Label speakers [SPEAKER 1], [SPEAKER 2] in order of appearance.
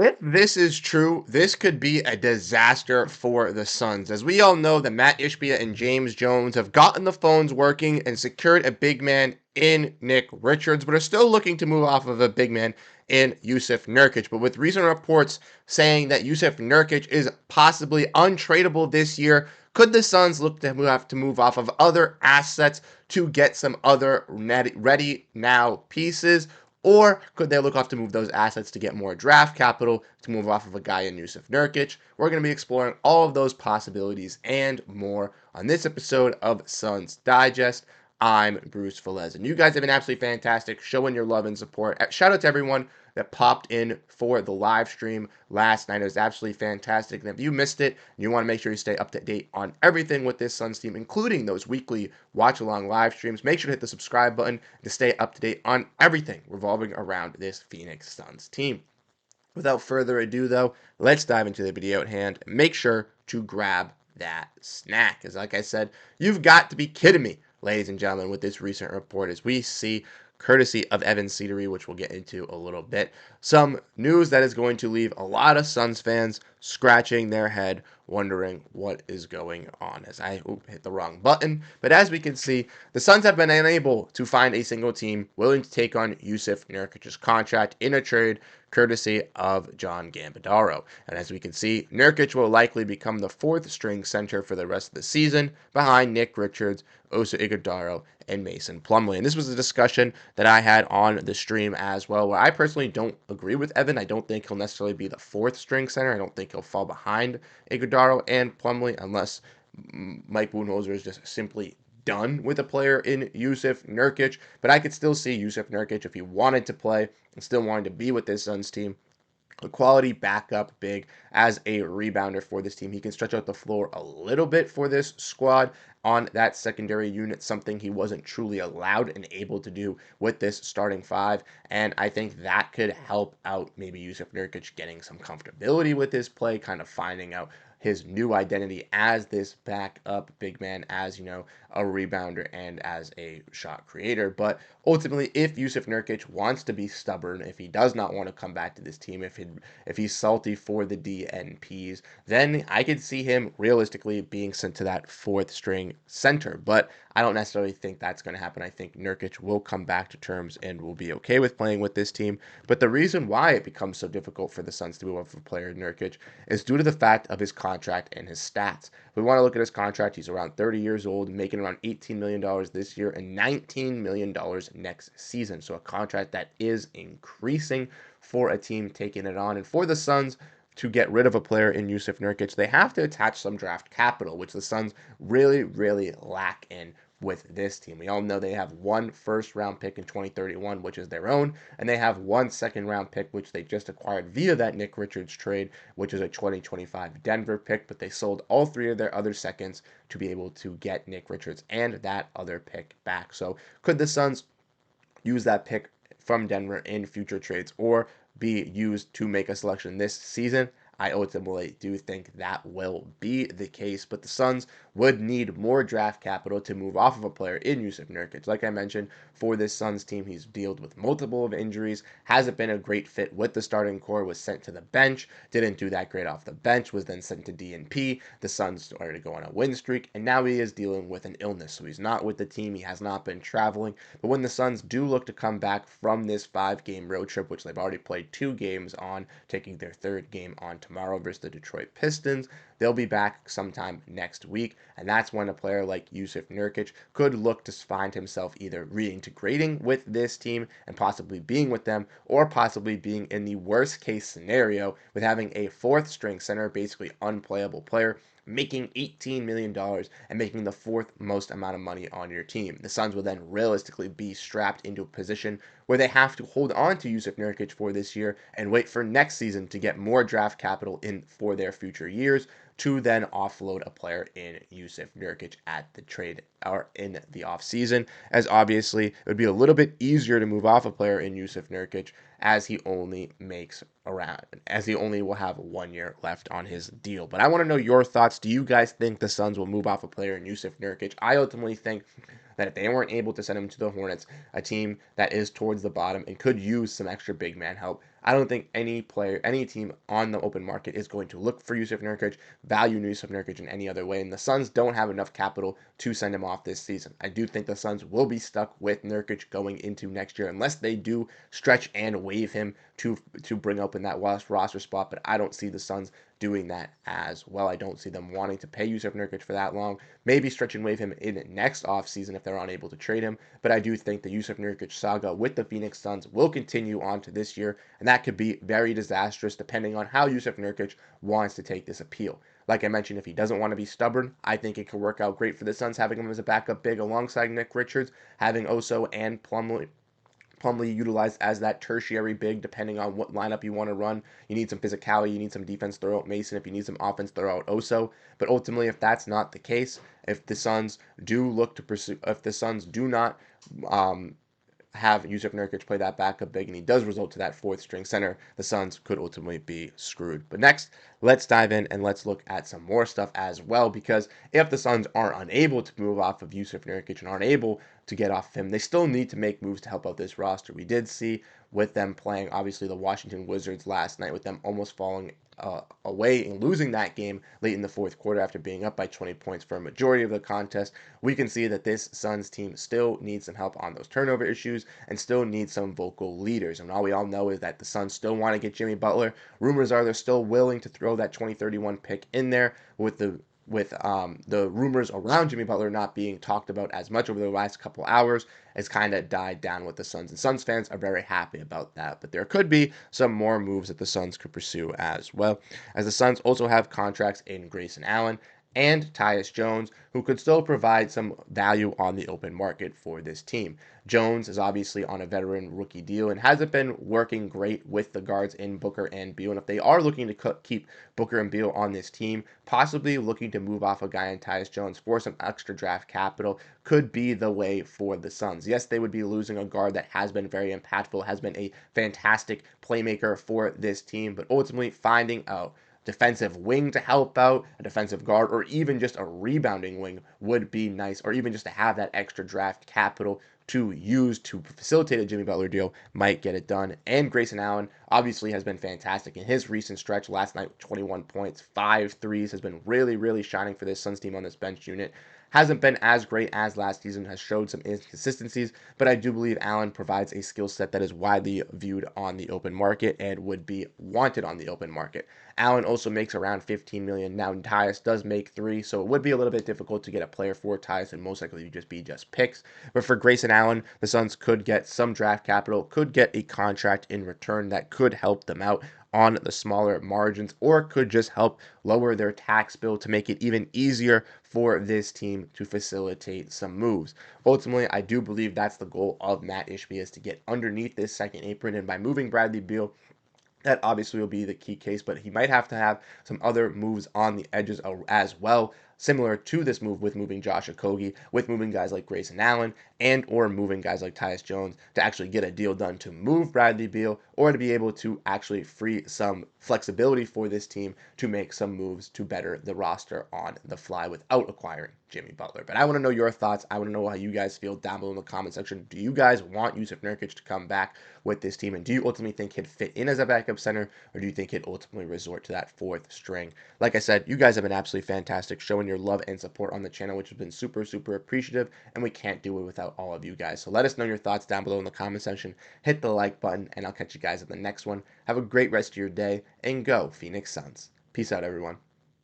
[SPEAKER 1] If this is true, this could be a disaster for the Suns. As we all know, that Matt Ishbia and James Jones have gotten the phones working and secured a big man in Nick Richards, but are still looking to move off of a big man in Jusuf Nurkic. But with recent reports saying that Jusuf Nurkic is possibly untradeable this year, could the Suns look to have to move off of other assets to get some other ready now pieces? Or could they look off to move those assets to get more draft capital to move off of a guy in Jusuf Nurkic? We're going to be exploring all of those possibilities and more on this episode of Suns Digest. I'm Bruce Veliz, and you guys have been absolutely fantastic, showing your love and support. Shout out to everyone that popped in for the live stream last night. It was absolutely fantastic. And if you missed it, you want to make sure you stay up to date on everything with this Suns team, including those weekly watch along live streams. Make sure to hit the subscribe button to stay up to date on everything revolving around this Phoenix Suns team. Without further ado, though, let's dive into the video at hand. Make sure to grab that snack. As like I said, you've got to be kidding me, ladies and gentlemen, with this recent report as we see, courtesy of Evan Cedery, which we'll get into a little bit, some news that is going to leave a lot of Suns fans scratching their head, wondering what is going on. As I hit the wrong button, but as we can see, the Suns have been unable to find a single team willing to take on Jusuf Nurkic's contract in a trade courtesy of John Gambadaro. And as we can see, Nurkic will likely become the fourth string center for the rest of the season behind Nick Richards, Oso Ighodaro, and Mason Plumlee. And this was a discussion that I had on the stream as well, where I personally don't agree with Evan. I don't think he'll necessarily be the fourth string center. I don't think he'll fall behind Ighodaro and Plumlee unless Mike Budenholzer is just simply done with a player in Jusuf Nurkic, but I could still see Jusuf Nurkic if he wanted to play and still wanted to be with this Suns team. A quality backup big as a rebounder for this team. He can stretch out the floor a little bit for this squad on that secondary unit, something he wasn't truly allowed and able to do with this starting five. And I think that could help out maybe Jusuf Nurkic getting some comfortability with his play, kind of finding out his new identity as this backup big man, as a rebounder and as a shot creator. But ultimately, if Jusuf Nurkic wants to be stubborn, if he does not want to come back to this team, if he's salty for the DNPs, then I could see him realistically being sent to that fourth string center. But I don't necessarily think that's going to happen. I think Nurkic will come back to terms and will be okay with playing with this team. But the reason why it becomes so difficult for the Suns to move off of player Nurkic is due to the fact of his contract and his stats. If we want to look at his contract, he's around 30 years old, making around $18 million this year and $19 million next season. So a contract that is increasing for a team taking it on. And for the Suns to get rid of a player in Jusuf Nurkic, they have to attach some draft capital, which the Suns really, really lack in with this team. We all know they have one first round pick in 2031, which is their own, and they have one second round pick, which they just acquired via that Nick Richards trade, which is a 2025 Denver pick, but they sold all three of their other seconds to be able to get Nick Richards and that other pick back. So could the Suns use that pick from Denver in future trades or be used to make a selection this season? I ultimately do think that will be the case, but the Suns would need more draft capital to move off of a player in Jusuf Nurkic. Like I mentioned, for this Suns team, he's dealt with multiple of injuries, hasn't been a great fit with the starting core, was sent to the bench, didn't do that great off the bench, was then sent to DNP. The Suns started to go on a win streak, and now he is dealing with an illness, so he's not with the team, he has not been traveling. But when the Suns do look to come back from this 5-game road trip, which they've already played 2 games on, taking their 3rd game on tomorrow versus the Detroit Pistons, they'll be back sometime next week, and that's when a player like Jusuf Nurkic could look to find himself either reintegrating with this team and possibly being with them, or possibly being in the worst case scenario with having a 4th string center, basically unplayable player, making $18 million and making the 4th most amount of money on your team. The Suns will then realistically be strapped into a position where they have to hold on to Jusuf Nurkic for this year and wait for next season to get more draft capital in for their future years to then offload a player in Jusuf Nurkic at the trade or in the offseason, as obviously it would be a little bit easier to move off a player in Jusuf Nurkic as he only will have 1 year left on his deal. But I want to know your thoughts. Do you guys think the Suns will move off a player in Jusuf Nurkic? I ultimately think that if they weren't able to send him to the Hornets, a team that is towards the bottom and could use some extra big man help, I don't think any player, any team on the open market is going to look for Jusuf Nurkic, value Jusuf Nurkic in any other way. And the Suns don't have enough capital to send him off this season. I do think the Suns will be stuck with Nurkic going into next year unless they do stretch and waive him to bring up in that roster spot. But I don't see the Suns doing that as well. I don't see them wanting to pay Jusuf Nurkic for that long. Maybe stretch and waive him in next offseason if they're unable to trade him. But I do think the Jusuf Nurkic saga with the Phoenix Suns will continue on to this year, and that could be very disastrous depending on how Jusuf Nurkic wants to take this appeal. Like I mentioned, if he doesn't want to be stubborn, I think it could work out great for the Suns having him as a backup big alongside Nick Richards, having Oso and Plumlee utilized as that tertiary big, depending on what lineup you want to run. You need some physicality, you need some defense, throw out Mason. If you need some offense, throw out Oso. But ultimately, if that's not the case, if the Suns do look to pursue, if the Suns do not have Jusuf Nurkic play that backup big and he does result to that fourth string center, the Suns could ultimately be screwed. But next, let's dive in and let's look at some more stuff as well, because if the Suns are unable to move off of Jusuf Nurkic and aren't able to get off of him, they still need to make moves to help out this roster. We did see with them playing, obviously, the Washington Wizards last night, with them almost falling away and losing that game late in the fourth quarter after being up by 20 points for a majority of the contest. We can see that this Suns team still needs some help on those turnover issues and still needs some vocal leaders. And all we all know is that the Suns still want to get Jimmy Butler. Rumors are they're still willing to throw that 2031 pick in there with the rumors around Jimmy Butler not being talked about as much over the last couple hours has kind of died down with the Suns. And Suns fans are very happy about that. But there could be some more moves that the Suns could pursue as well, as the Suns also have contracts in Grayson Allen and Tyus Jones, who could still provide some value on the open market for this team. Jones is obviously on a veteran rookie deal and hasn't been working great with the guards in Booker and Beal. And if they are looking to keep Booker and Beal on this team, possibly looking to move off a guy in Tyus Jones for some extra draft capital could be the way for the Suns. Yes, they would be losing a guard that has been very impactful, has been a fantastic playmaker for this team, but ultimately finding out defensive wing to help out, a defensive guard, or even just a rebounding wing would be nice, or even just to have that extra draft capital to use to facilitate a Jimmy Butler deal might get it done. And Grayson Allen obviously has been fantastic in his recent stretch. Last night, 21 points, 5 threes, has been really, really shining for this Suns team on this bench unit. Hasn't been as great as last season, has showed some inconsistencies, but I do believe Allen provides a skill set that is widely viewed on the open market and would be wanted on the open market. Allen also makes around $15 million. Now, Tyus does make 3, so it would be a little bit difficult to get a player for Tyus, and most likely would be just picks. But for Grayson Allen, the Suns could get some draft capital, could get a contract in return that could help them out on the smaller margins, or could just help lower their tax bill to make it even easier for this team to facilitate some moves. Ultimately, I do believe that's the goal of Matt Ishbia, is to get underneath this second apron, and by moving Bradley Beal, that obviously will be the key case, but he might have to have some other moves on the edges as well, similar to this move with moving Josh Okogie, with moving guys like Grayson Allen, and or moving guys like Tyus Jones to actually get a deal done to move Bradley Beal, or to be able to actually free some flexibility for this team to make some moves to better the roster on the fly without acquiring Jimmy Butler. But I want to know your thoughts. I want to know how you guys feel down below in the comment section. Do you guys want Jusuf Nurkic to come back with this team? And do you ultimately think he'd fit in as a backup center, or do you think he'd ultimately resort to that fourth string? Like I said, you guys have been absolutely fantastic, showing your love and support on the channel, which has been super, super appreciative, and we can't do it without all of you guys. So let us know your thoughts down below in the comment section. Hit the like button, and I'll catch you guys in the next one. Have a great rest of your day, and go Phoenix Suns. Peace out, everyone.